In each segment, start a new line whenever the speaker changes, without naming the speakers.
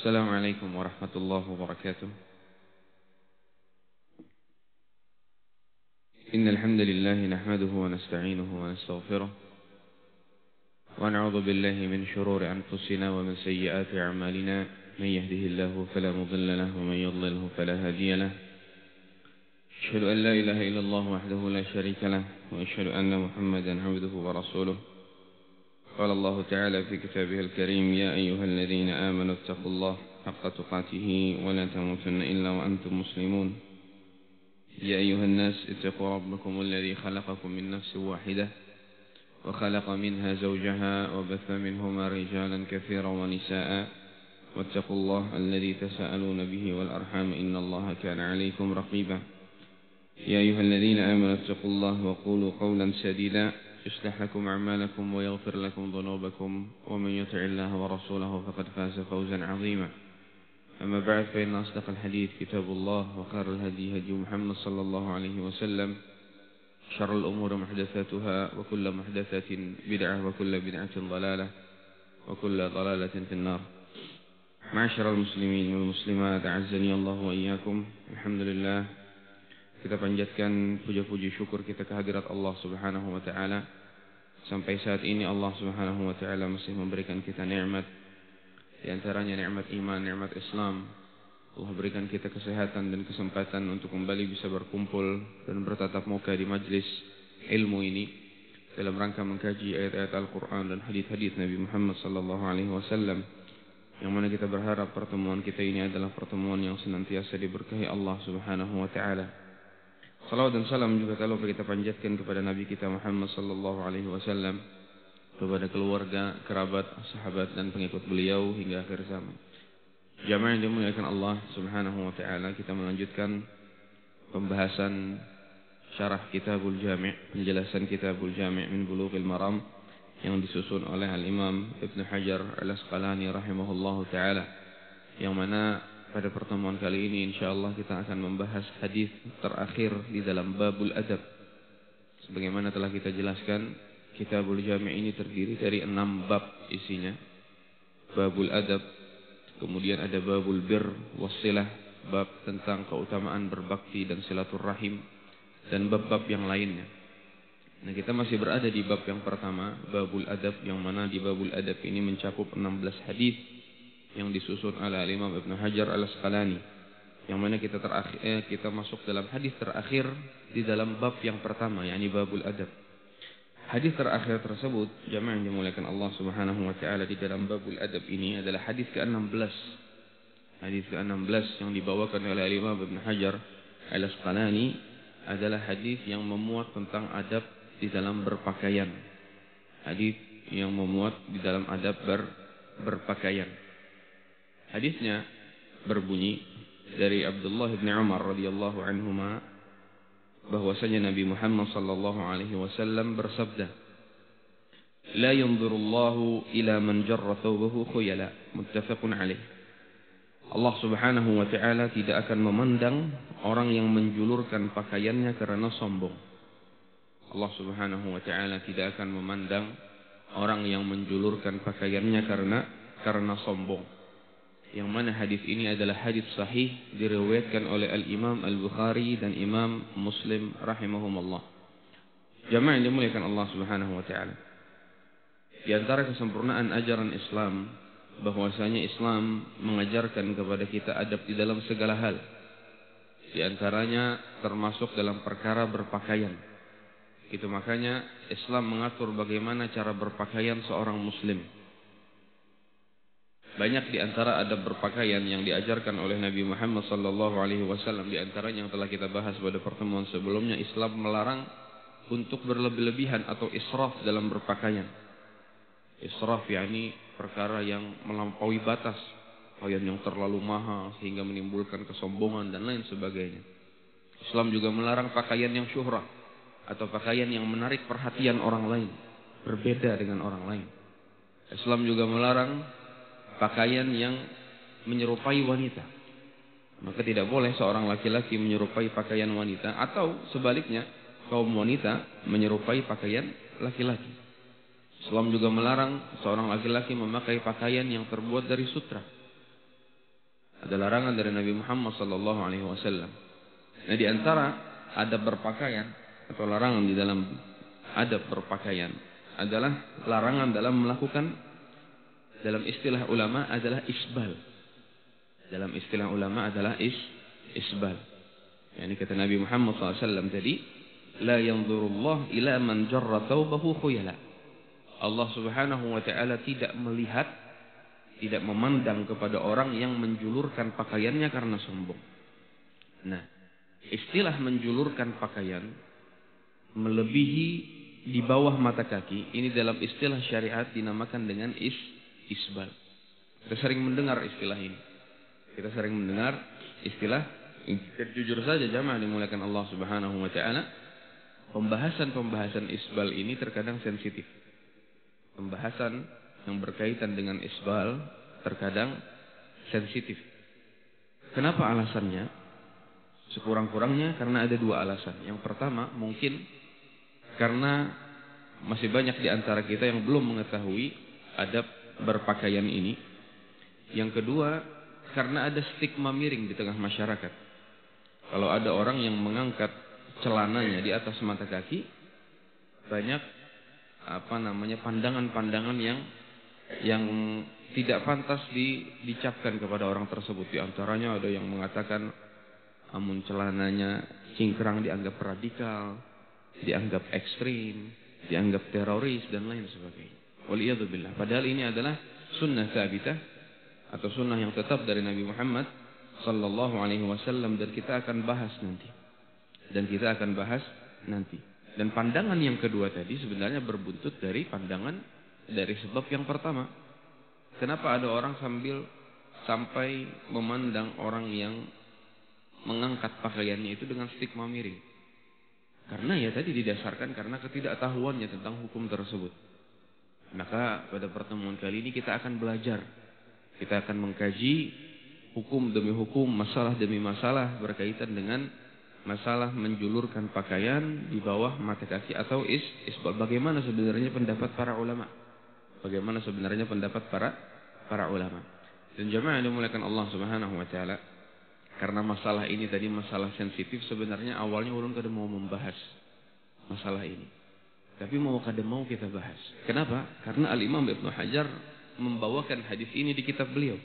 السلام عليكم ورحمة الله وبركاته. إن الحمد لله نحمده ونستعينه ونستغفره ونعوذ بالله من شرور أنفسنا ومن سيئات أعمالنا. من يهده الله فلا مضل له ومن يضلله فلا هادي له. أشهد أن لا إله إلا الله وحده لا شريك له وأشهد أن محمدا عبده ورسوله. قال الله تعالى في كتابه الكريم: يا أيها الذين آمنوا اتقوا الله حق تقاته ولا تموتن إلا وأنتم مسلمون. يا أيها الناس اتقوا ربكم الذي خلقكم من نفس واحدة وخلق منها زوجها وبث منهما رجالا كثيرا ونساء واتقوا الله الذي تساءلون به والأرحام إن الله كان عليكم رقيبا. يا أيها الذين آمنوا اتقوا الله وقولوا قولا سديدا يصلح لكم أعمالكم ويغفر لكم ذنوبكم ومن يطع الله ورسوله فقد فاز فوزا عظيما. أما بعد فإن أصدق الحديث كتاب الله وخير الهدي هدي محمد صلى الله عليه وسلم. شر الأمور محدثاتها وكل محدثة بدعة وكل بدعة ضلالة وكل ضلالة في النار. معاشر المسلمين والmuslimat, a'azzani Allah wa iyyakum. Alhamdulillah, kita panjatkan puja-puji syukur kita kehadirat Allah Subhanahu wa taala. Sampai saat ini Allah Subhanahu wa taala masih memberikan kita nikmat, di antaranya nikmat iman, nikmat Islam. Allah berikan kita kesehatan dan kesempatan untuk kembali bisa berkumpul dan bertatap muka di majlis ilmu ini dalam rangka mengkaji ayat-ayat Al-Qur'an dan hadis-hadis Nabi Muhammad sallallahu alaihi wasallam. Yang mana kita berharap pertemuan kita ini adalah pertemuan yang senantiasa diberkahi Allah Subhanahu wa taala. Salawat dan salam juga kalau kita panjatkan kepada Nabi kita Muhammad sallallahu alaihi wasallam, kepada keluarga, kerabat, sahabat dan pengikut beliau hingga akhir zaman. Jamaah yang dimuliakan Allah Subhanahu wa taala, kita melanjutkan pembahasan syarah Kitabul Jami', penjelasan Kitabul Jami' min Bulughil Maram yang disusun oleh Al-Imam Ibnu Hajar Al-Asqalani rahimahullahu taala, yang mana pada pertemuan kali ini insyaallah kita akan membahas hadis terakhir di dalam babul adab. Sebagaimana telah kita jelaskan, Kitabul Jami' ini terdiri dari 6 bab isinya. Babul adab, kemudian ada babul bir wassilah, bab tentang keutamaan berbakti dan silaturahim, dan bab-bab yang lainnya. Nah, kita masih berada di bab yang pertama, babul adab, yang mana di babul adab ini mencakup 16 hadis yang disusun oleh Imam Ibnu Hajar Al-Asqalani, yang mana kita masuk dalam hadis terakhir di dalam bab yang pertama, yakni babul adab. Hadis terakhir tersebut, jamaah yang dimuliakan Allah Subhanahu wa taala, di dalam babul adab ini adalah hadis ke-16. Hadis ke-16 yang dibawakan oleh Imam Ibnu Hajar Al-Asqalani adalah hadis yang memuat tentang adab di dalam berpakaian. Hadis yang memuat di dalam adab berpakaian. Hadisnya berbunyi dari Abdullah bin Umar radhiyallahu anhuma, bahwasanya Nabi Muhammad sallallahu alaihi wasallam bersabda: "La yanzurullahu ila man jarra thawbahu khuyala." Muttafaqun alaih. Allah Subhanahu wa taala tidak akan memandang orang yang menjulurkan pakaiannya karena sombong. Allah Subhanahu wa taala tidak akan memandang orang yang menjulurkan pakaiannya karena sombong. Yang mana hadis ini adalah hadis sahih, diriwayatkan oleh Al-Imam Al-Bukhari dan Imam Muslim rahimahumullah. Jamaah yang dimuliakan Allah Subhanahu wa taala, di antara kesempurnaan ajaran Islam bahwasanya Islam mengajarkan kepada kita adab di dalam segala hal. Di antaranya termasuk dalam perkara berpakaian. Itu makanya Islam mengatur bagaimana cara berpakaian seorang muslim. Banyak di antara adab berpakaian yang diajarkan oleh Nabi Muhammad sallallahu alaihi wasallam, di antaranya yang telah kita bahas pada pertemuan sebelumnya. Islam melarang untuk berlebih-lebihan atau israf dalam berpakaian. Israf yakni perkara yang melampaui batas, pakaian yang terlalu mahal sehingga menimbulkan kesombongan dan lain sebagainya. Islam juga melarang pakaian yang syuhrah atau pakaian yang menarik perhatian orang lain, berbeda dengan orang lain. Islam juga melarang pakaian yang menyerupai wanita. Maka tidak boleh seorang laki-laki menyerupai pakaian wanita, atau sebaliknya kaum wanita menyerupai pakaian laki-laki. Islam juga melarang seorang laki-laki memakai pakaian yang terbuat dari sutra. Ada larangan dari Nabi Muhammad sallallahu alaihi wasallam. Nah, di antara adab berpakaian atau larangan di dalam adab berpakaian adalah larangan dalam melakukan, dalam istilah ulama adalah isbal. Dalam istilah ulama adalah isbal. Yani kata Nabi Muhammad SAW tadi, la yanzurullah ila man jarra thawbahu khuyala. Allah Subhanahu wa taala tidak melihat, tidak memandang kepada orang yang menjulurkan pakaiannya karena sombong. Nah, istilah menjulurkan pakaian melebihi di bawah mata kaki, ini dalam istilah syariat dinamakan dengan isbal. Kita sering mendengar istilah ini. Kita sering mendengar istilah. Jujur saja jamaah dimuliakan Allah Subhanahu wa taala, pembahasan isbal ini terkadang sensitif. Pembahasan yang berkaitan dengan isbal terkadang sensitif. Kenapa alasannya? Sekurang-kurangnya karena ada dua alasan. Yang pertama mungkin karena masih banyak di antara kita yang belum mengetahui adab berpakaian ini. Yang kedua karena ada stigma miring di tengah masyarakat. Kalau ada orang yang mengangkat celananya di atas mata kaki, banyak pandangan-pandangan yang tidak pantas dicapkan kepada orang tersebut. Di antaranya ada yang mengatakan amun celananya cingkrang dianggap radikal, dianggap ekstrim, dianggap teroris dan lain sebagainya. Waliyadzubillah. Padahal ini adalah sunnah tsabitah atau sunnah yang tetap dari Nabi Muhammad sallallahu alaihi wasallam, dan kita akan bahas nanti. Dan pandangan yang kedua tadi sebenarnya berbuntut dari pandangan dari sebab yang pertama. Kenapa ada orang sampai memandang orang yang mengangkat pakaiannya itu dengan stigma miring? Karena ya tadi didasarkan karena ketidaktahuannya tentang hukum tersebut. Maka pada pertemuan kali ini kita akan belajar. Kita akan mengkaji hukum demi hukum, masalah demi masalah berkaitan dengan masalah menjulurkan pakaian di bawah mata kaki atau isbal. Bagaimana sebenarnya pendapat para ulama? Bagaimana sebenarnya pendapat para ulama? Dan jemaah yang dimuliakan Allah Subhanahu wa taala, karena masalah ini tadi masalah sensitif, sebenarnya awalnya ulun kada mau membahas masalah ini. Tapi mau kita bahas. Kenapa? Karena Al-Imam Ibnu Hajar membawakan hadis ini di kitab beliau.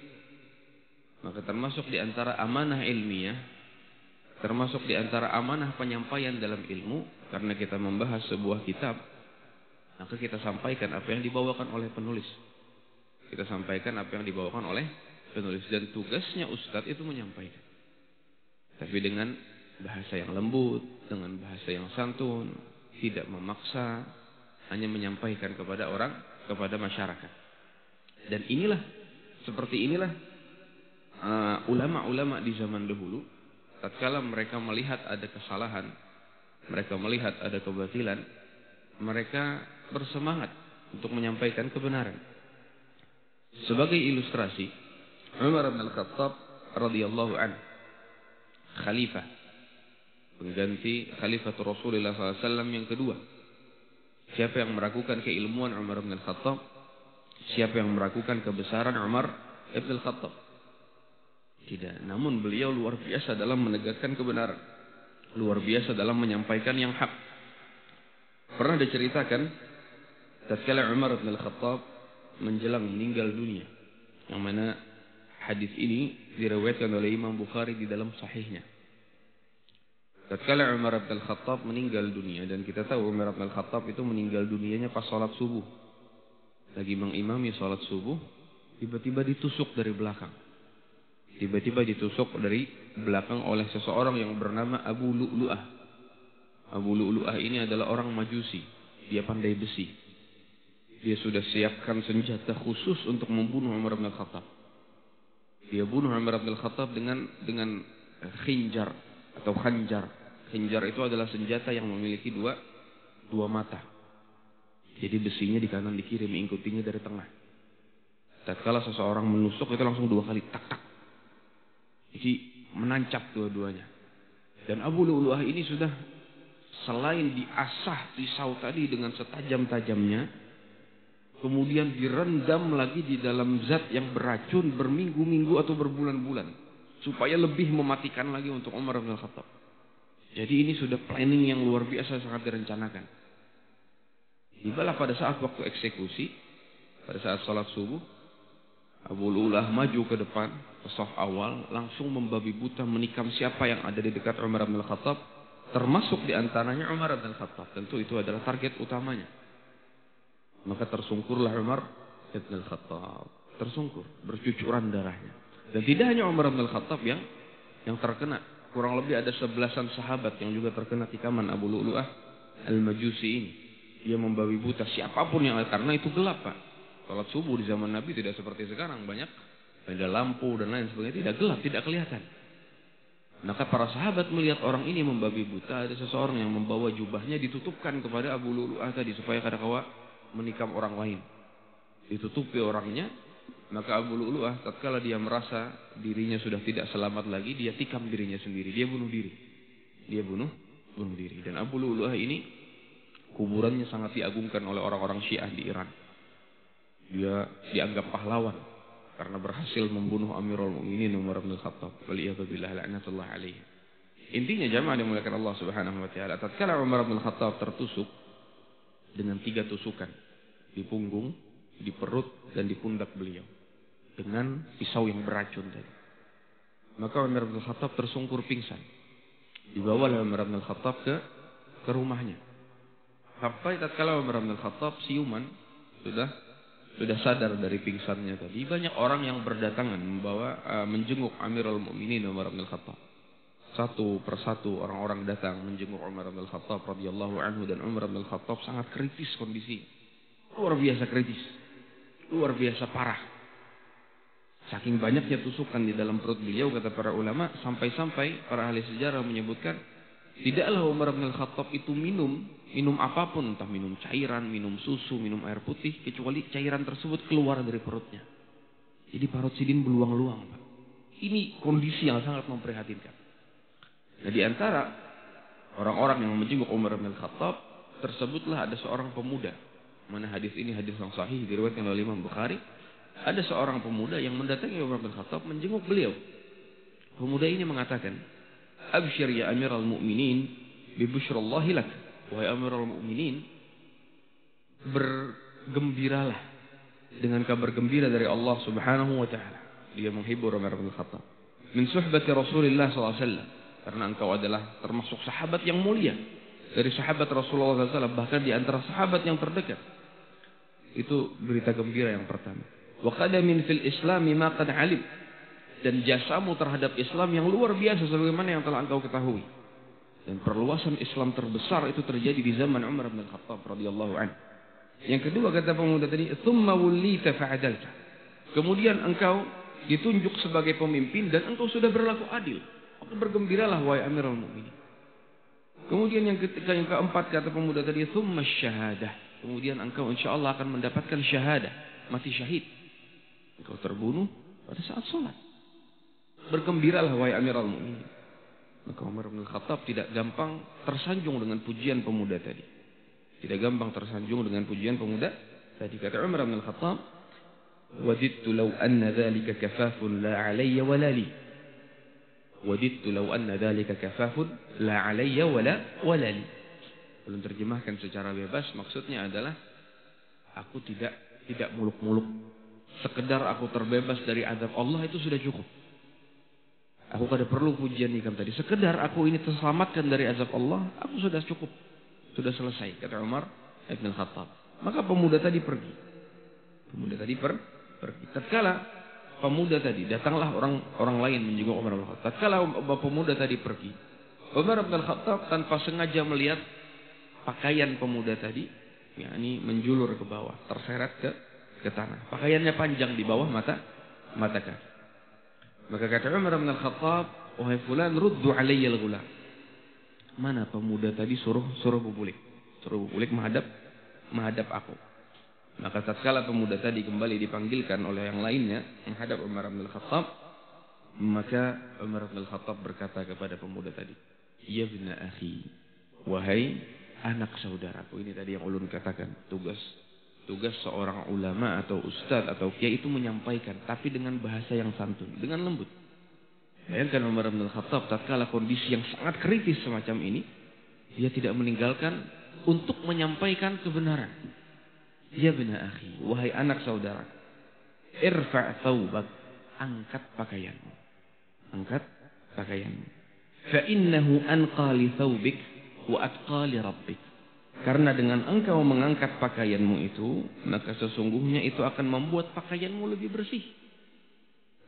Maka termasuk di antara amanah ilmiah, termasuk di antara amanah penyampaian dalam ilmu, karena kita membahas sebuah kitab, maka kita sampaikan apa yang dibawakan oleh penulis. Kita sampaikan apa yang dibawakan oleh penulis. Dan tugasnya ustadz itu menyampaikan. Tapi dengan bahasa yang lembut, dengan bahasa yang santun, tidak memaksa, hanya menyampaikan kepada orang, kepada masyarakat. Dan seperti inilah ulama-ulama di zaman dahulu, tatkala mereka melihat ada kesalahan, mereka melihat ada kebatilan, mereka bersemangat untuk menyampaikan kebenaran. Sebagai ilustrasi, Umar bin Al-Khattab radhiyallahu anhu, khalifah, pengganti khalifah Rasulullah SAW yang kedua. Siapa yang meragukan keilmuan Umar bin Al-Khattab? Siapa yang meragukan kebesaran Umar bin Al-Khattab? Tidak. Namun beliau luar biasa dalam menegakkan kebenaran. Luar biasa dalam menyampaikan yang hak. Pernah diceritakan tatkala Umar bin Al-Khattab menjelang meninggal dunia, yang mana hadis ini diriwayatkan oleh Imam Bukhari di dalam sahihnya. Tatkala Umar bin Al-Khattab meninggal dunia, dan kita tahu Umar bin Al-Khattab itu meninggal dunianya pas salat subuh. Lagi mengimami salat subuh, tiba-tiba ditusuk dari belakang. Tiba-tiba ditusuk dari belakang oleh seseorang yang bernama Abu Lu'lu'ah. Abu Lu'lu'ah ini adalah orang Majusi. Dia pandai besi. Dia sudah siapkan senjata khusus untuk membunuh Umar bin Al-Khattab. Dia bunuh Umar bin Al-Khattab dengan khinjar atau khanjar. Khinjar itu adalah senjata yang memiliki dua mata. Jadi besinya di kanan di kiri, mengikutinya dari tengah. Tatkala seseorang menusuk itu langsung dua kali tak tak. Jadi menancap dua-duanya. Dan Abu Lu'lu'ah ini sudah selain diasah pisau tadi dengan setajam-tajamnya, kemudian direndam lagi di dalam zat yang beracun berminggu-minggu atau berbulan-bulan.
supaya lebih mematikan lagi untuk Umar bin Khattab. Jadi ini sudah planning yang luar biasa, sangat direncanakan. Tibalah pada saat waktu eksekusi, pada saat sholat subuh, Abu Lu'lu'ah maju ke depan, ke saf awal, langsung membabi buta menikam siapa yang ada di dekat Umar bin Khattab, termasuk diantaranya Umar bin Khattab. Tentu itu adalah target utamanya. Maka tersungkurlah Umar bin Khattab. Tersungkur, bercucuran darahnya. Dan tidak hanya Umar bin Khattab yang terkena. Kurang lebih ada 11-an sahabat yang juga terkena tikaman Abu Lu'lu'ah Al-Majusi ini. Dia membabi buta siapapun yang karena itu gelap, Pak. Salat subuh di zaman Nabi tidak seperti sekarang, banyak ada lampu dan lain sebagainya, tidak gelap, tidak kelihatan. Maka para sahabat melihat orang ini membabi buta, ada seseorang yang membawa jubahnya ditutupkan kepada Abu Lu'lu'ah tadi supaya kadang-kala menikam orang lain. Ditutupi orangnya, maka Abu Lu'lu'ah tatkala dia merasa dirinya sudah tidak selamat lagi, dia tikam dirinya sendiri, dia bunuh diri. Dia bunuh diri. Dan Abu Lu'lu'ah ini kuburannya sangat diagungkan oleh orang-orang Syiah di Iran. Dia dianggap pahlawan karena berhasil membunuh Amirul Mukminin Umar bin Khattab. Waliyadzubillah la'natullah alaihi. Intinya jamaah dimuliakan Allah Subhanahu wa taala, tatkala Umar bin Khattab tertusuk dengan 3 tusukan di punggung, di perut dan di pundak beliau dengan pisau yang beracun tadi. Maka Umar bin Khattab tersungkur pingsan. Dibawa oleh Umar bin Khattab ke rumahnya. Sampai tatkala Umar bin Khattab siuman sudah sadar dari pingsannya tadi, banyak orang yang berdatangan menjenguk Amirul Mukminin Umar bin Khattab. Satu persatu orang-orang datang menjenguk Umar bin Khattab radhiyallahu anhu, dan Umar bin Khattab sangat kritis kondisi. Luar biasa kritis. Luar biasa parah. Saking banyaknya tusukan di dalam perut beliau, kata para ulama, sampai-sampai para ahli sejarah menyebutkan tidaklah Umar bin Khattab itu minum apapun, entah minum cairan, minum susu, minum air putih, kecuali cairan tersebut keluar dari perutnya. Jadi parut sidin beluang-luang, Pak. Ini kondisi yang sangat memprihatinkan. Nah, di antara orang-orang yang menjenguk Umar bin Khattab tersebutlah ada seorang pemuda. Mana hadis ini hadis yang sahih diriwayatkan oleh Imam Bukhari. Ada seorang pemuda yang mendatangi Umar bin Khattab menjenguk beliau. Pemuda ini mengatakan, "Absyir ya Amirul Mukminin bi busyrallahi lak." Wahai Amirul Mukminin, bergembiralah dengan kabar gembira dari Allah Subhanahu wa taala. Dia menghibur Umar bin Khattab. Min suhbati Rasulillah sallallahu alaihi wasallam, karena engkau adalah termasuk sahabat yang mulia dari sahabat Rasulullah sallallahu alaihi wasallam, bahkan di antara sahabat yang terdekat. Itu berita gembira yang pertama. Wa qadamin fil Islam ma qad alim, dan jasamu terhadap Islam yang luar biasa sebagaimana yang telah engkau ketahui. Dan perluasan Islam terbesar itu terjadi di zaman Umar bin Khattab radhiyallahu anhu. Yang kedua kata pemuda tadi, "Tsumma wullita fa'adalta." Kemudian engkau ditunjuk sebagai pemimpin dan engkau sudah berlaku adil. Maka bergembiralah wahai Amirul Mukminin. Kemudian yang keempat kata pemuda tadi, "Tsumma syahadah." Kemudian engkau insyaallah akan mendapatkan syahadah, mati syahid. Engkau terbunuh pada saat salat. Bergembiralah wahai Amirul Mukminin. Maka Umar bin Khattab tidak gampang tersanjung dengan pujian pemuda tadi. Tidak gampang tersanjung dengan pujian pemuda tadi. Kata Umar bin Khattab, "Wadidtu law anna dhalika kafafun la alayya wa la li." Wadidtu law anna dhalika kafafun la alayya wa la li. Belum terjemahkan secara bebas, maksudnya adalah aku tidak muluk-muluk. Sekedar aku terbebas dari azab Allah itu sudah cukup. Aku tidak perlu pujian nikam tadi. Sekedar aku ini terselamatkan dari azab Allah, aku sudah cukup. Sudah selesai, kata Umar bin Khattab. Maka pemuda tadi pergi. Pergi. Tatkala pemuda tadi, datanglah orang lain menjenguk Umar bin Khattab. Tatkala pemuda tadi pergi, Umar bin Khattab tanpa sengaja melihat pakaian pemuda tadi, yakni menjulur ke bawah, terseret ke tanah. Pakaiannya panjang di bawah mata kaki. Maka kata Umar bin Khattab, "Wahai fulan, ruddu alayya al-ghulam." Mana pemuda tadi, suruh bubulik. Suruh bubulik menghadap aku. Maka tatkala pemuda tadi kembali dipanggilkan oleh yang lainnya menghadap Umar bin Khattab, maka Umar bin Khattab berkata kepada pemuda tadi, "Ya ibna akhi, wahai anak saudaraku." Ini tadi yang ulun katakan, tugas seorang ulama atau ustadz atau kiai itu menyampaikan, tapi dengan bahasa yang santun, dengan lembut. Bayangkan Umar bin Khattab tatkala kondisi yang sangat kritis semacam ini, dia tidak meninggalkan untuk menyampaikan kebenaran. Ya bina akhi, wahai anak saudara, irfa' thawbak, angkat pakaianmu. Angkat pakaianmu. Fa innahu anqa li thawbik wa atqa li rabbik. Karena dengan engkau mengangkat pakaianmu itu, maka sesungguhnya itu akan membuat pakaianmu lebih bersih.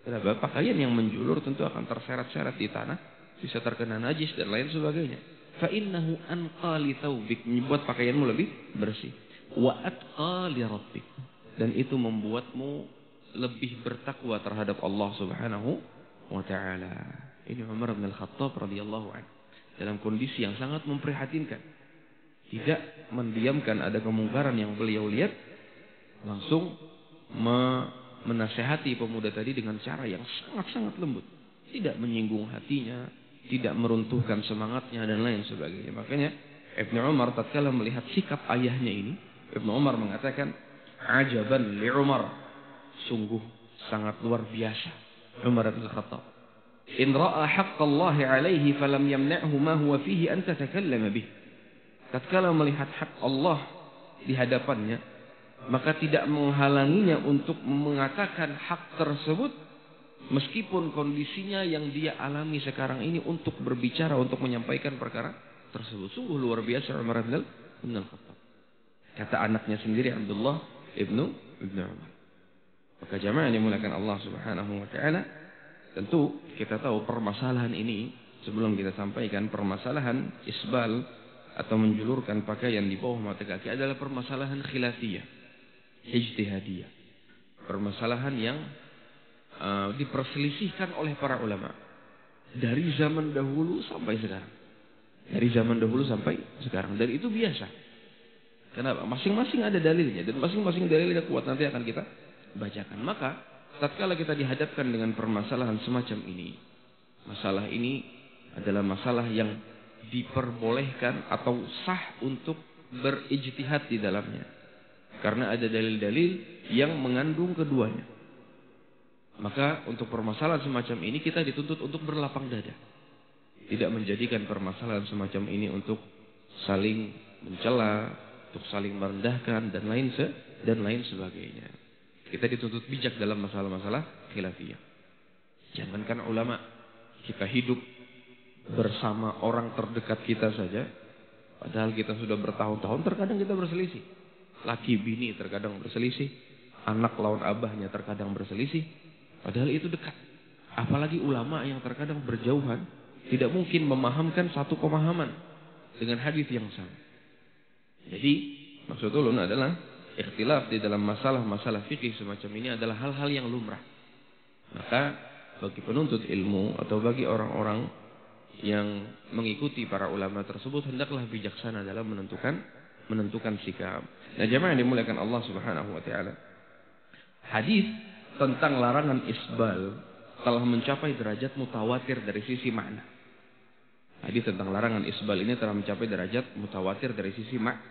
Kenapa? Pakaian yang menjulur tentu akan terseret-seret di tanah, bisa terkena najis dan lain sebagainya. Fa innahu anqa li thawbik, membuat pakaianmu lebih bersih. Wa atqa li rabbik, dan itu membuatmu lebih bertakwa terhadap Allah Subhanahu wa taala. Ini Umar bin Khattab radhiyallahu anhu dalam kondisi yang sangat memprihatinkan. Tidak mendiamkan ada kemungkaran yang beliau lihat, langsung menasehati pemuda tadi dengan cara yang sangat-sangat lembut. Tidak menyinggung hatinya, tidak meruntuhkan semangatnya dan lain sebagainya. Makanya Ibnu Umar tatkala melihat sikap ayahnya ini, Ibnu Umar mengatakan, "Ajaban li Umar." Sungguh sangat luar biasa Umar bin Khattab. "In ra'a haqqallahi 'alaihi falam yamna'hu ma huwa fihi an tatakallama bih." Tatkala melihat hak Allah di hadapannya, maka tidak menghalanginya untuk mengatakan hak tersebut meskipun kondisinya yang dia alami sekarang ini untuk berbicara, untuk menyampaikan perkara tersebut. Sungguh luar biasa Umar bin Khattab. Kata anaknya sendiri Abdullah ibnu Umar. Maka jamaah yang dimuliakan Allah Subhanahu wa taala, tentu kita tahu permasalahan ini sebelum kita sampaikan, permasalahan isbal atau menjulurkan pakaian di bawah mata kaki adalah permasalahan khilafiyah, ijtihadiyah. Permasalahan yang diperselisihkan oleh para ulama dari zaman dahulu sampai sekarang. Dari zaman dahulu sampai sekarang, dan itu biasa. Kenapa? Masing-masing ada dalilnya dan masing-masing dalilnya kuat, nanti akan kita bacakan. Maka tatkala kita dihadapkan dengan permasalahan semacam ini, masalah ini adalah masalah yang diperbolehkan atau sah untuk berijtihad di dalamnya, karena ada dalil-dalil yang mengandung keduanya. Maka untuk permasalahan semacam ini kita dituntut untuk berlapang dada, tidak menjadikan permasalahan semacam ini untuk saling mencela, untuk saling merendahkan dan lain sebagainya. Kita dituntut bijak dalam masalah-masalah khilafiyah. Jangankan ulama, kita hidup bersama orang terdekat kita saja, padahal kita sudah bertahun-tahun, terkadang kita berselisih. Laki bini terkadang berselisih, anak lawan abahnya terkadang berselisih, padahal itu dekat. Apalagi ulama yang terkadang berjauhan, tidak mungkin memahamkan satu pemahaman dengan hadis yang sama. Jadi maksud ulun adalah ikhtilaf di dalam masalah-masalah fikih semacam ini adalah hal-hal yang lumrah. Maka bagi penuntut ilmu atau bagi orang-orang yang mengikuti para ulama tersebut, hendaklah bijaksana dalam menentukan sikap. Nah, jemaah yang dimuliakan Allah Subhanahu wa taala, hadis tentang larangan isbal telah mencapai derajat mutawatir dari sisi makna. Hadis tentang larangan isbal ini telah mencapai derajat mutawatir dari sisi makna.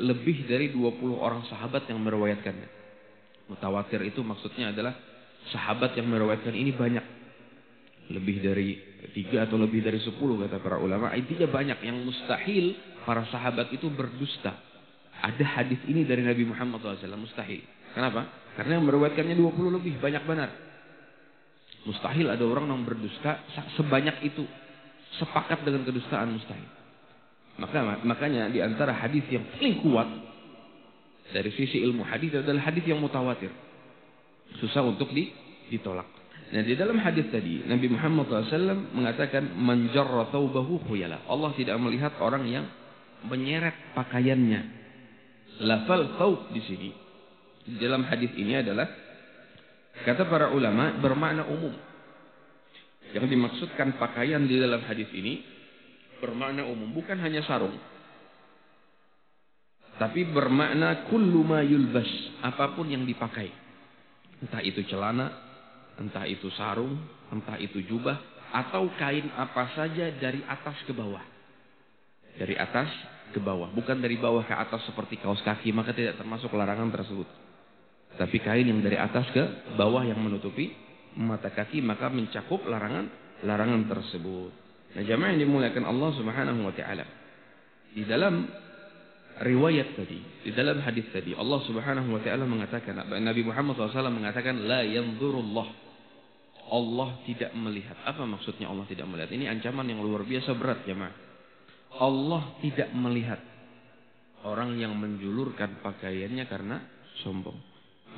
Lebih dari 20 orang sahabat yang meriwayatkannya. Mutawatir itu maksudnya adalah sahabat yang meriwayatkan ini banyak. Lebih dari 3 atau lebih dari 10 kata para ulama. Intinya banyak, yang mustahil para sahabat itu berdusta. Ada hadis ini dari Nabi Muhammad SAW, mustahil. Kenapa? Karena yang meriwayatkannya 20 lebih, banyak benar. Mustahil ada orang yang berdusta sebanyak itu. Sepakat dengan kedustaan, mustahil. Makanya di antara hadis yang paling kuat dari sisi ilmu hadis adalah hadis yang mutawatir. Susah untuk ditolak. Nah, di dalam hadis tadi Nabi Muhammad SAW mengatakan, man jarra thawbahu khuyala. Allah tidak melihat orang yang menyeret pakaiannya. Lafal thawb di sini di dalam hadis ini adalah, kata para ulama, bermakna umum. Yang dimaksudkan pakaian di dalam hadis ini bermakna umum, bukan hanya sarung, tapi bermakna kullu ma yulbas, apapun yang dipakai. Entah itu celana, entah itu sarung, entah itu jubah, atau kain apa saja dari atas ke bawah. Dari atas ke bawah, bukan dari bawah ke atas seperti kaos kaki, maka tidak termasuk larangan tersebut. Tapi kain yang dari atas ke bawah yang menutupi mata kaki, maka mencakup larangan larangan tersebut. Nah, jamaah yang dimuliakan Allah Subhanahu wa taala. Di dalam riwayat tadi, di dalam hadis tadi, Allah Subhanahu wa taala mengatakan, Nabi Muhammad SAW mengatakan, la yanzurullah. Allah tidak melihat. Apa maksudnya Allah tidak melihat? Ini ancaman yang luar biasa berat, jemaah. Allah tidak melihat orang yang menjulurkan pakaiannya karena sombong.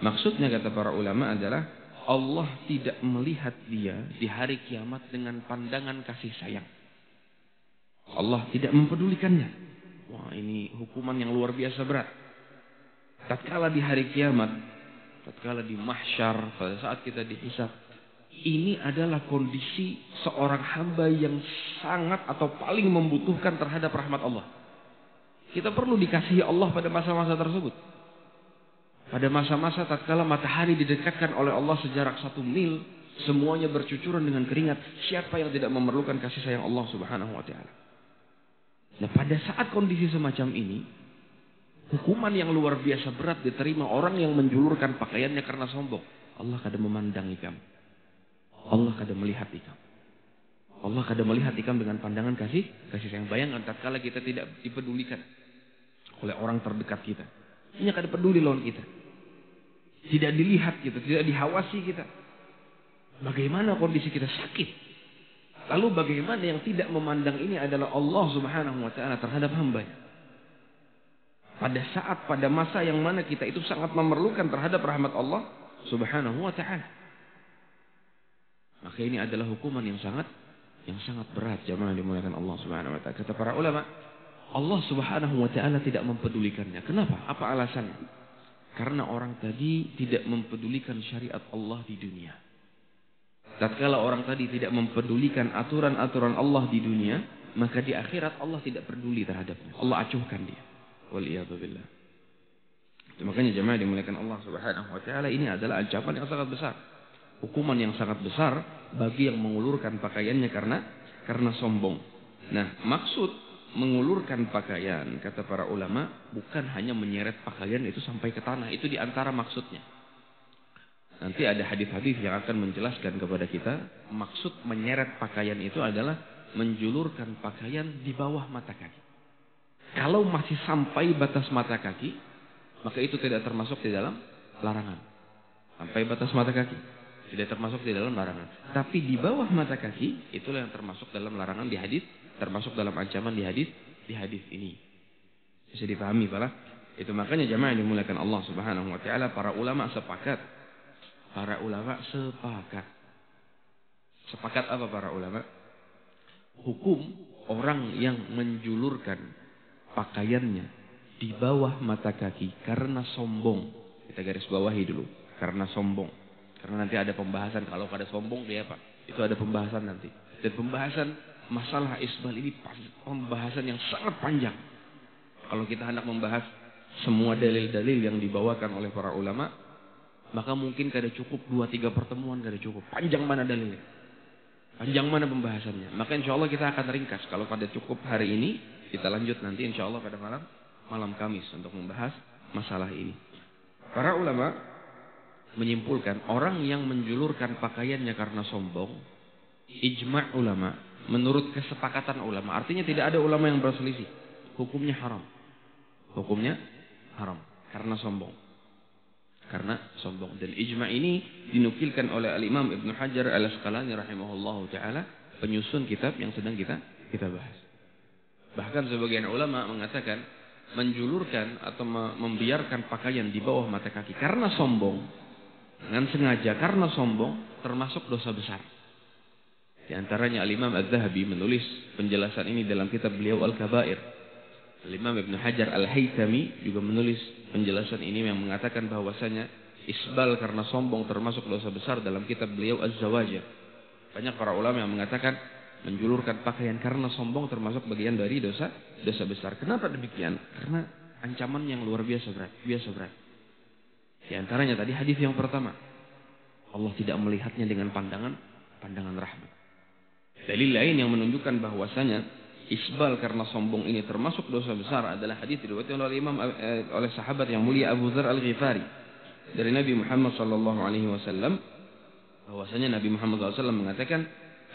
Maksudnya kata para ulama adalah Allah tidak melihat dia di hari kiamat dengan pandangan kasih sayang. Allah tidak mempedulikannya. Wah, ini hukuman yang luar biasa berat. Tatkala di hari kiamat, tatkala di mahsyar, pada saat kita dihisab, ini adalah kondisi seorang hamba yang sangat atau paling membutuhkan terhadap rahmat Allah. Kita perlu dikasihi Allah pada masa-masa tersebut. Pada masa-masa tatkala matahari didekatkan oleh Allah sejarak 1 mil, semuanya bercucuran dengan keringat. Siapa yang tidak memerlukan kasih sayang Allah Subhanahu wa taala? Nah, pada saat kondisi semacam ini, hukuman yang luar biasa berat diterima orang yang menjulurkan pakaiannya karena sombong. Allah kada memandang ikam. Allah kada melihat ikam. Allah kada melihat ikam dengan pandangan kasih sayang. Bayangkan tatkala kita tidak dipedulikan oleh orang terdekat kita. Ini kada peduli lawan kita. Tidak dilihat kita, tidak dihawasi kita. Bagaimana kondisi kita sakit? Lalu bagaimana yang tidak memandang ini adalah Allah Subhanahu wa taala terhadap hamba-Nya. Pada masa yang mana kita itu sangat memerlukan terhadap rahmat Allah Subhanahu wa taala. Maka ini adalah hukuman yang sangat berat, jemaah dimuliakan Allah Subhanahu wa taala. Kata para ulama, Allah Subhanahu wa taala tidak mempedulikannya. Kenapa? Apa alasannya? Karena orang tadi tidak mempedulikan syariat Allah di dunia. Tatkala orang tadi tidak mempedulikan aturan-aturan Allah di dunia, maka di akhirat Allah tidak peduli terhadapnya. Allah acuhkan dia. Waliyadzubillah. Makanya jemaah dimuliakan Allah Subhanahu wa taala, ini adalah ancaman yang sangat besar. Hukuman yang sangat besar bagi yang mengulurkan pakaiannya karena sombong. Nah, maksud mengulurkan pakaian, kata para ulama, bukan hanya menyeret pakaian itu sampai ke tanah. Itu diantara maksudnya. Nanti ada hadis-hadis yang akan menjelaskan kepada kita, maksud menyeret pakaian itu adalah menjulurkan pakaian di bawah mata kaki. Kalau masih sampai batas mata kaki, maka itu tidak termasuk di dalam larangan. Sampai batas mata kaki, tidak termasuk di dalam larangan. Tapi di bawah mata kaki, itulah yang termasuk dalam larangan di hadis, termasuk dalam ancaman di hadis ini. Bisa dipahami pala? Itu makanya jemaah yang dimuliakan Allah Subhanahu wa taala, para ulama sepakat. Sepakat apa para ulama? Hukum orang yang menjulurkan pakaiannya di bawah mata kaki karena sombong. Kita garis bawahi dulu, karena sombong. Karena nanti ada pembahasan kalau pada sombong dia apa? Itu ada pembahasan nanti. Dan pembahasan masalah isbal ini pembahasan yang sangat panjang. Kalau kita hendak membahas semua dalil-dalil yang dibawakan oleh para ulama, maka mungkin kada cukup 2-3 pertemuan, kada cukup. Panjang mana dalilnya? Panjang mana pembahasannya? Maka insya Allah kita akan ringkas. Kalau kada cukup hari ini, kita lanjut nanti insya Allah pada malam Kamis untuk membahas masalah ini. Para ulama menyimpulkan orang yang menjulurkan pakaiannya karena sombong, ijma' ulama, menurut kesepakatan ulama, artinya tidak ada ulama yang berselisih, hukumnya haram. Hukumnya haram karena sombong. Dan ijma' ini dinukilkan oleh Al-Imam Ibn Hajar Al-Asqalani rahimahullahu taala, penyusun kitab yang sedang kita bahas. Bahkan sebagian ulama mengatakan menjulurkan atau membiarkan pakaian di bawah mata kaki karena sombong, dengan sengaja karena sombong, termasuk dosa besar. Di antaranya Al-Imam Az-Zahabi menulis penjelasan ini dalam kitab beliau Al-Kabair. Al-Imam Ibn Hajar Al-Haytami juga menulis penjelasan ini yang mengatakan bahwasanya isbal karena sombong termasuk dosa besar dalam kitab beliau Az-Zawajir. Banyak para ulama yang mengatakan menjulurkan pakaian karena sombong termasuk bagian dari dosa besar. Kenapa demikian? Karena ancaman yang luar biasa berat. Di antaranya tadi hadis yang pertama, Allah tidak melihatnya dengan pandangan rahmat. Dalil lain yang menunjukkan bahwasanya isbal karena sombong ini termasuk dosa besar adalah hadis diriwayatkan oleh sahabat yang mulia Abu Dzar Al-Ghifari dari Nabi Muhammad sallallahu alaihi wasallam, bahwasanya Nabi Muhammad SAW mengatakan,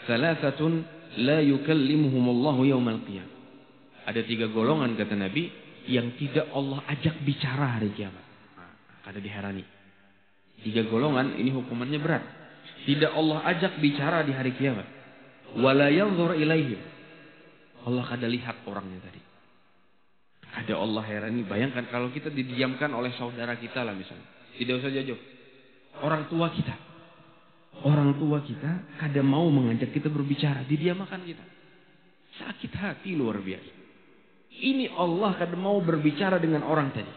Thalathatun la yukallimuhumullahu yaumal qiyamah. Ada 3 golongan kata Nabi yang tidak Allah ajak bicara hari kiamat. Kada diherani. 3 golongan ini hukumannya berat. Tidak Allah ajak bicara di hari kiamat. Wala yanzur ilaihim. Allah kada lihat orangnya tadi. Ada Allah herani. Bayangkan kalau kita didiamkan oleh saudara kita lah misalnya. Tidak usah jauh. Orang tua kita. Orang tua kita kada mau mengajak kita berbicara. Didiamkan kita. Sakit hati luar biasa. Ini Allah kada mau berbicara dengan orang tadi.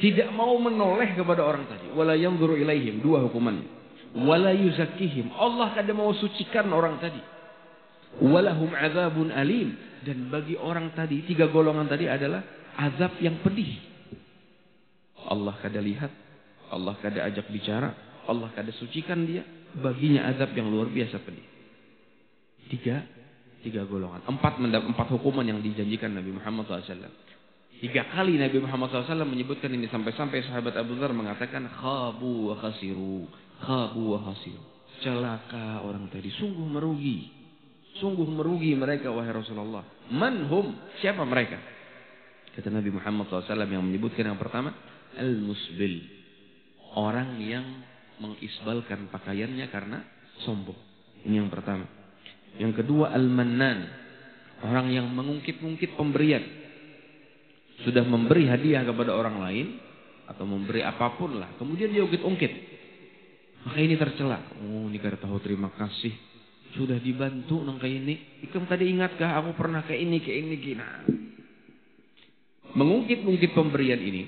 Tidak mau menoleh kepada orang tadi. Wala yanzuru ilaihim. 2 hukumannya. Wala yuzakkihim. Allah kada mau sucikan orang tadi. Walahum azabun alim. Dan bagi orang tadi, 3 golongan tadi adalah azab yang pedih. Allah kada lihat. Allah kada ajak bicara. Allah kada sucikan dia. Baginya azab yang luar biasa pedih. 3 golongan. 4 hukuman yang dijanjikan Nabi Muhammad SAW. 3 kali Nabi Muhammad SAW menyebutkan ini. Sampai-sampai sahabat Abu Dzar mengatakan, khabu wa khasiru. Khabu wa khasiru. Celaka orang tadi. Sungguh merugi. Sungguh merugi mereka wahai Rasulullah. Manhum. Siapa mereka? Kata Nabi Muhammad SAW yang menyebutkan yang pertama. Al-musbil. Orang yang mengisbalkan pakaiannya karena sombong. Ini yang pertama. Yang kedua al-mannan. Orang yang mengungkit-ungkit pemberian. Sudah memberi hadiah kepada orang lain. Atau memberi apapun lah. Kemudian dia ungkit-ungkit. Maka ini tercela. Oh ini kada tahu terima kasih. Sudah dibantu nang kayak ini. Ikam tadi ingatkah aku pernah kayak ini. Nah. Mengungkit-ungkit pemberian ini.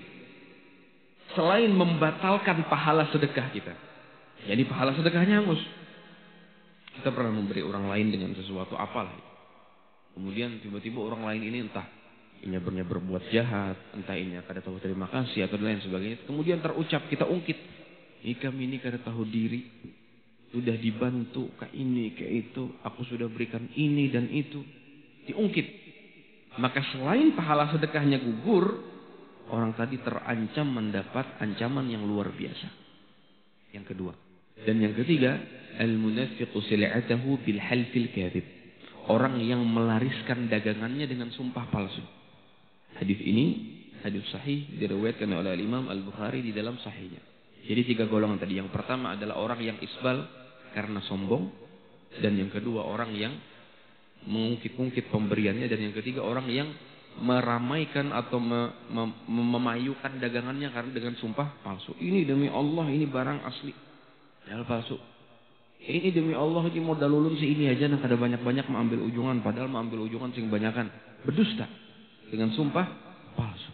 Selain membatalkan pahala sedekah kita. Jadi pahala sedekahnya hangus. Kita pernah memberi orang lain dengan sesuatu apalah. Kemudian tiba-tiba orang lain ini entah ini berbuat jahat, entah ini kada tahu terima kasih atau lain sebagainya. Kemudian terucap kita ungkit. Kami ini kada tahu diri. Sudah dibantu ke ini ke itu. Aku sudah berikan ini dan itu. Diungkit. Maka selain pahala sedekahnya gugur, orang tadi terancam mendapat ancaman yang luar biasa. Yang kedua. Dan yang ketiga, al-munafiqu sil'atahu bil halfil kadhib. Orang yang melariskan dagangannya dengan sumpah palsu. Hadis ini hadis sahih diriwayatkan oleh Imam Al-Bukhari di dalam sahihnya. Jadi 3 golongan tadi. Yang pertama adalah orang yang isbal karena sombong, dan yang kedua orang yang mengungkit-ungkit pemberiannya, dan yang ketiga orang yang meramaikan atau memayukan dagangannya karena dengan sumpah palsu. Ini demi Allah ini barang asli. Padahal palsu. Ini demi Allah ini modal ulun si ini aja, nak ada banyak-banyak mengambil ujungan, padahal mengambil ujungan sing banyakan. Berdusta dengan sumpah palsu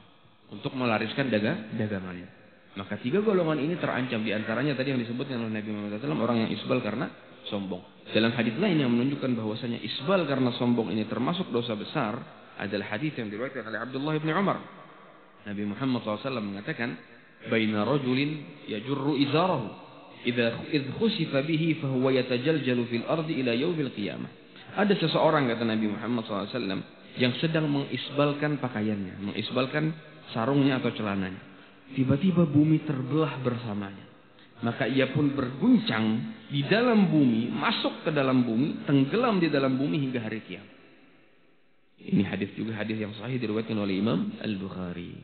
untuk melariskan dagangannya. Maka 3 golongan ini terancam. Di antaranya tadi yang disebutkan oleh Nabi Muhammad SAW, orang yang isbal karena sombong. Dalam hadis lain yang menunjukkan bahwasanya isbal karena sombong ini termasuk dosa besar adalah hadis yang diriwayatkan oleh Abdullah bin Umar. Nabi Muhammad SAW mengatakan, "Baina rajulin yajurru izarahu, idh khusifa bihi fahuwa yatajaljalu fil ardi ila yaumil qiyamah." Ada seseorang kata Nabi Muhammad SAW yang sedang mengisbalkan pakaiannya, mengisbalkan sarungnya atau celananya. Tiba-tiba bumi terbelah bersamanya. Maka ia pun berguncang di dalam bumi, masuk ke dalam bumi, tenggelam di dalam bumi hingga hari kiamat. Ini hadis juga hadis yang sahih diriwayatkan oleh Imam Al-Bukhari.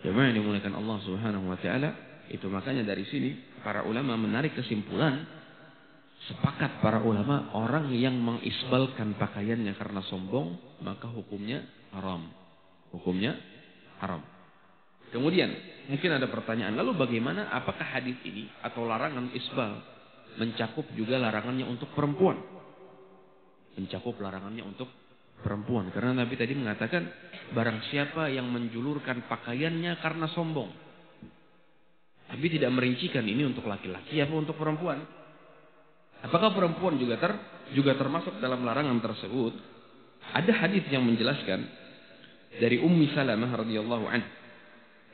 Jemaah yang dimuliakan Allah Subhanahu wa taala, itu makanya dari sini para ulama menarik kesimpulan, sepakat para ulama orang yang mengisbalkan pakaiannya karena sombong, maka hukumnya haram. Hukumnya haram. Kemudian mungkin ada pertanyaan, lalu bagaimana, apakah hadis ini atau larangan isbal mencakup juga larangannya untuk perempuan? Mencakup larangannya untuk perempuan. Karena Nabi tadi mengatakan, barang siapa yang menjulurkan pakaiannya karena sombong. Nabi tidak merincikan ini untuk laki-laki atau untuk perempuan. Apakah perempuan juga termasuk dalam larangan tersebut? Ada hadis yang menjelaskan dari Ummi Salamah radhiyallahu anha.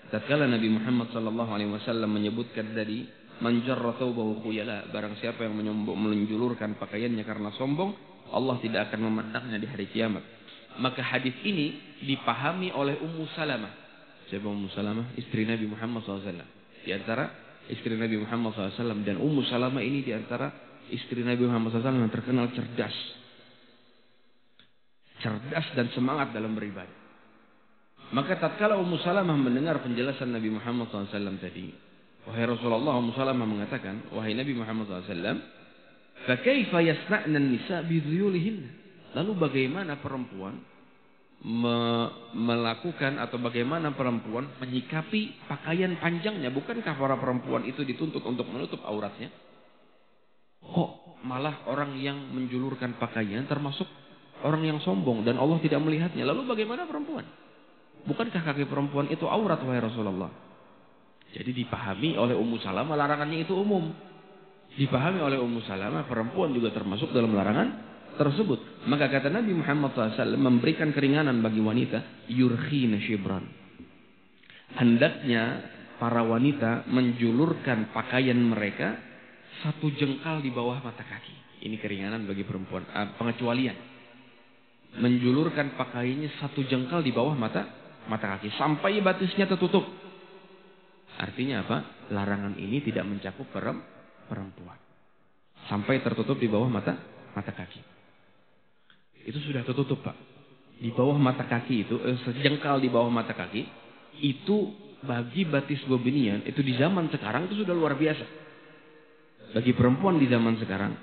Tatkala Nabi Muhammad sallallahu alaihi wasallam menyebutkan dari man jarra thawbahu khuyala, barang siapa yang menjulurkan pakaiannya karena sombong, Allah tidak akan memandangnya di hari kiamat. Maka hadis ini dipahami oleh Ummu Salamah. Siapa Ummu Salamah? Istri Nabi Muhammad SAW. Di antara istri Nabi Muhammad SAW, dan Ummu Salamah ini di antara istri Nabi Muhammad SAW yang terkenal cerdas. Cerdas dan semangat dalam beribadah. Maka tatkala Ummu Salamah mendengar penjelasan Nabi Muhammad SAW tadi, wahai Rasulullah, Ummu Salamah mengatakan, wahai Nabi Muhammad SAW, فَكَيْفَ يَسْنَعْنَ النِّسَاءِ بِذُيُولِهِنَّ. Lalu bagaimana perempuan melakukan atau bagaimana perempuan menyikapi pakaian panjangnya? Bukankah para perempuan itu dituntut untuk menutup auratnya? Kok malah orang yang menjulurkan pakaian termasuk orang yang sombong dan Allah tidak melihatnya? Lalu bagaimana perempuan? Bukankah kaki perempuan itu aurat, wahai Rasulullah? Jadi dipahami oleh Ummu Salamah larangannya itu umum. Dipahami oleh Ummu Salamah perempuan juga termasuk dalam larangan tersebut. Maka kata Nabi Muhammad SAW memberikan keringanan bagi wanita, yurkhina shibran. Hendaknya para wanita menjulurkan pakaian mereka 1 jengkal di bawah mata kaki. Ini keringanan bagi perempuan, pengecualian. Menjulurkan pakaiannya 1 jengkal di bawah mata kaki sampai batisnya tertutup. Artinya apa? Larangan ini tidak mencakup perempuan. Sampai tertutup di bawah mata kaki. Itu sudah tertutup, Pak. Di bawah mata kaki itu, sejengkal di bawah mata kaki, itu bagi batis bobinian, itu di zaman sekarang itu sudah luar biasa. Bagi perempuan di zaman sekarang,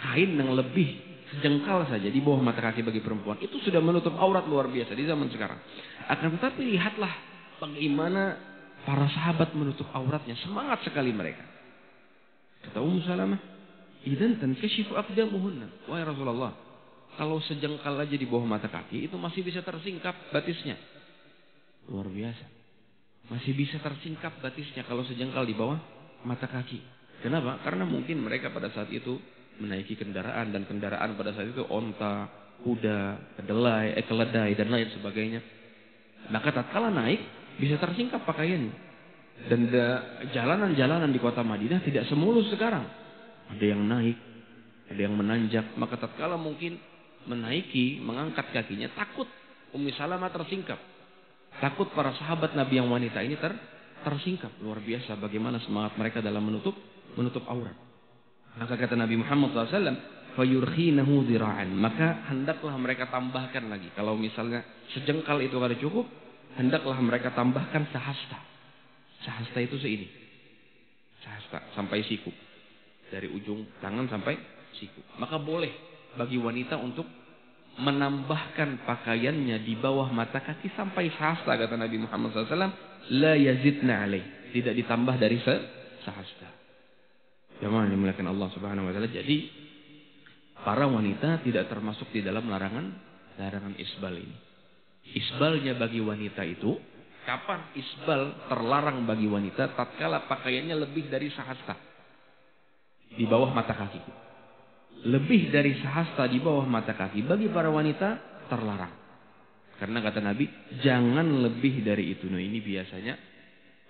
kain yang lebih sejengkal saja di bawah mata kaki bagi perempuan, itu sudah menutup aurat luar biasa di zaman sekarang. Akan tetapi lihatlah bagaimana para sahabat menutup auratnya. Semangat sekali mereka. Kata Ummu Salamah, idzan tankashifu aqdamuhunna. Wahai Rasulullah, kalau sejengkal aja di bawah mata kaki itu masih bisa tersingkap batisnya. Luar biasa. Masih bisa tersingkap batisnya kalau sejengkal di bawah mata kaki. Kenapa? Karena mungkin mereka pada saat itu menaiki kendaraan, dan kendaraan pada saat itu onta, kuda, keledai dan lain sebagainya. Maka tatkala naik bisa tersingkap pakaiannya. Dan jalanan-jalanan di kota Madinah tidak semulus sekarang. Ada yang naik, ada yang menanjak. Maka tatkala mungkin menaiki, mengangkat kakinya, takut Ummu Salamah tersingkap. Takut para sahabat Nabi yang wanita ini tersingkap. Luar biasa bagaimana semangat mereka dalam menutup aurat. Maka kata Nabi Muhammad SAW, fayurkhinahu dhira'an. Maka hendaklah mereka tambahkan lagi. Kalau misalnya sejengkal itu kada cukup, hendaklah mereka tambahkan sehasta. Sehasta itu seini. Sehasta sampai siku. Dari ujung tangan sampai siku. Maka boleh bagi wanita untuk menambahkan pakaiannya di bawah mata kaki sampai sehasta, kata Nabi Muhammad SAW. La yazidna alaih. Tidak ditambah dari sehasta. Jamaah yang dimuliakan Allah Subhanahu wa taala. Jadi para wanita tidak termasuk di dalam larangan isbal ini. Isbalnya bagi wanita itu, kapan isbal terlarang bagi wanita? Tatkala pakaiannya lebih dari sehasta di bawah mata kaki. Lebih dari sehasta di bawah mata kaki bagi para wanita terlarang. Karena kata Nabi, jangan lebih dari itu. Nah, ini biasanya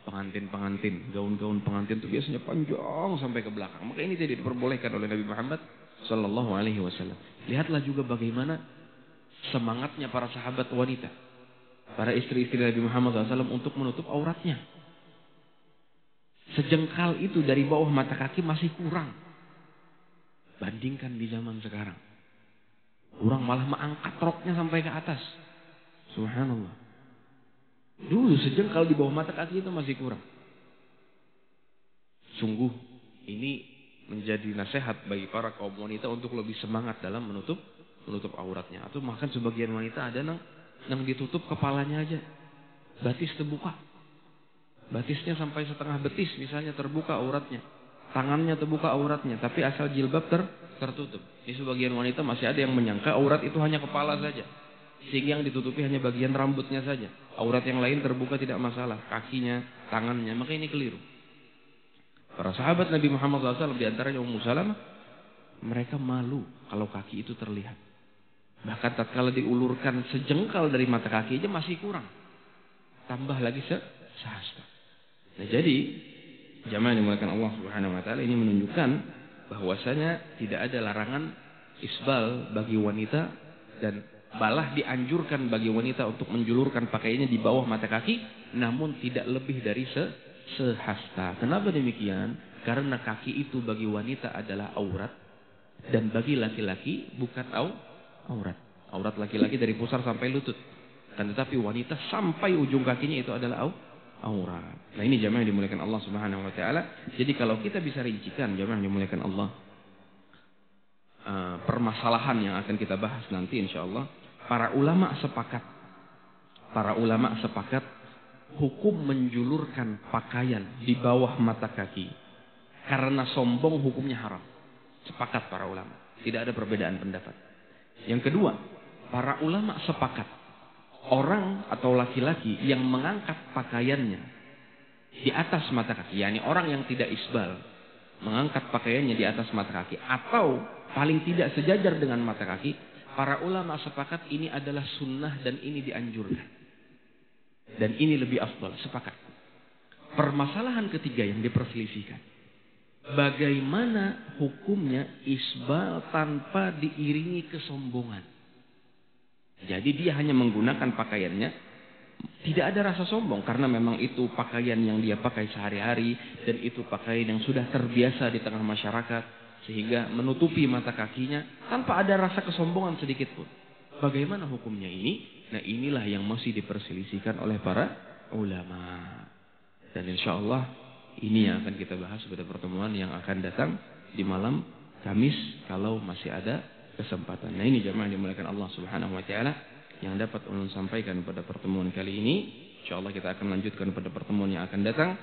pengantin, gaun-gaun pengantin itu biasanya panjang sampai ke belakang. Maka ini tidak diperbolehkan oleh Nabi Muhammad Sallallahu Alaihi Wasallam. Lihatlah juga bagaimana semangatnya para sahabat wanita, para istri-istri Nabi Muhammad SAW untuk menutup auratnya. Sejengkal itu dari bawah mata kaki masih kurang. Bandingkan di zaman sekarang, kurang malah mengangkat roknya sampai ke atas. Subhanallah. Dulu sejengkal di bawah mata kaki itu masih kurang. Sungguh ini menjadi nasihat bagi para kaum wanita untuk lebih semangat dalam menutup auratnya. Atau bahkan sebagian wanita ada yang ditutup kepalanya aja. Batis terbuka. Batisnya sampai setengah betis misalnya terbuka auratnya. Tangannya terbuka auratnya. Tapi asal jilbab tertutup. Di sebagian wanita masih ada yang menyangka aurat itu hanya kepala saja. Sehingga yang ditutupi hanya bagian rambutnya saja. Aurat yang lain terbuka tidak masalah. Kakinya, tangannya. Maka ini keliru. Para sahabat Nabi Muhammad SAW, diantaranya Ummu Salamah, mereka malu kalau kaki itu terlihat. Bahkan tatkala diulurkan sejengkal dari mata kaki aja masih kurang. Tambah lagi sehasta. Nah, jadi jamaah yang dimuliakan Allah Subhanahu wa taala, ini menunjukkan bahwasanya tidak ada larangan isbal bagi wanita, dan malah dianjurkan bagi wanita untuk menjulurkan pakaiannya di bawah mata kaki, namun tidak lebih dari sehasta. Kenapa demikian? Karena kaki itu bagi wanita adalah aurat. Dan bagi laki-laki bukan aurat. Aurat laki-laki dari pusar sampai lutut. Dan tetapi wanita sampai ujung kakinya itu adalah aurat. Nah ini jamaah yang dimuliakan Allah Subhanahu wa taala. Jadi kalau kita bisa rincikan jamaah yang dimuliakan Allah, permasalahan yang akan kita bahas nanti insyaallah, para ulama sepakat hukum menjulurkan pakaian di bawah mata kaki karena sombong hukumnya haram. Sepakat para ulama, tidak ada perbedaan pendapat. Yang kedua, para ulama sepakat orang atau laki-laki yang mengangkat pakaiannya di atas mata kaki, yakni orang yang tidak isbal mengangkat pakaiannya di atas mata kaki atau paling tidak sejajar dengan mata kaki, para ulama sepakat ini adalah sunnah dan ini dianjurkan. Dan ini lebih afdal, sepakat. Permasalahan ketiga yang diperselisihkan, bagaimana hukumnya isbal tanpa diiringi kesombongan. Jadi dia hanya menggunakan pakaiannya, tidak ada rasa sombong karena memang itu pakaian yang dia pakai sehari-hari dan itu pakaian yang sudah terbiasa di tengah masyarakat sehingga menutupi mata kakinya tanpa ada rasa kesombongan sedikit pun. Bagaimana hukumnya ini? Nah inilah yang masih diperselisihkan oleh para ulama. Dan insya Allah ini yang akan kita bahas pada pertemuan yang akan datang di malam Kamis kalau masih ada kesempatan. Nah ini jamaah yang dimuliakan Allah Subhanahu wa taala yang dapat ulun sampaikan pada pertemuan kali ini. Insyaallah kita akan lanjutkan pada pertemuan yang akan datang.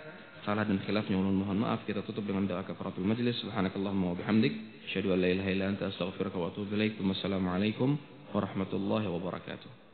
Salah dan khilafnya ulun mohon maaf. Kita tutup dengan doa kafaratul majlis. Subhanakallahumma wa bihamdik, asyhadu an la ilaha illa anta, astaghfiruka wa atubu ilaik. Wassalamualaikum warahmatullahi wabarakatuh.